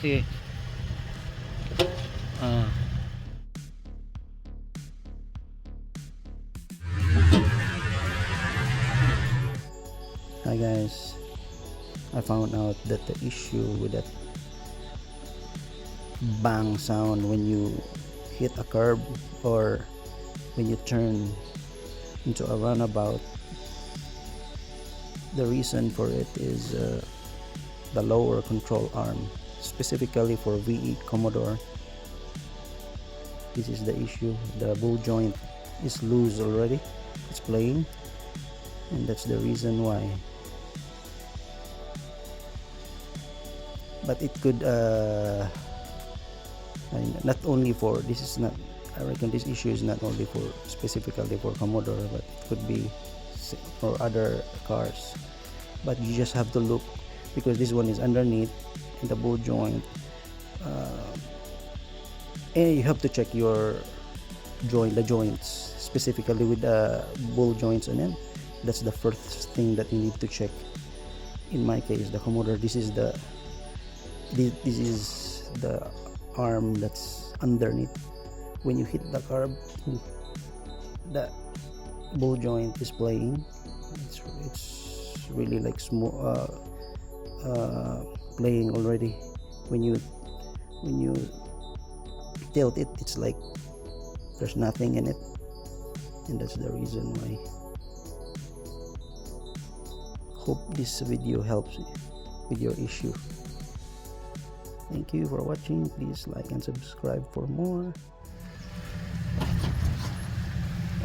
Sige. Ah. Hi guys, I found out that the issue with that bang sound when you hit a curb or when you turn into a runabout, the reason for it is the lower control arm, specifically for VE Commodore. This is the issue. The ball joint is loose already, it's playing, and that's the reason why. But it could not only for this is not, I reckon this issue is not only for specifically for Commodore, but it could be for other cars. But you just have to look, because this one is underneath in the ball joint, and you have to check your the joints, specifically with the ball joints on it. That's the first thing that you need to check. In my case, the Commodore, this is the arm that's underneath. When you hit the curb, the ball joint is playing. It's really like small, playing already. When you tilt it, it's like there's nothing in it, and that's the reason why. Hope this video helps with your issue. Thank you for watching. Please like and subscribe for more.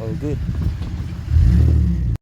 All good.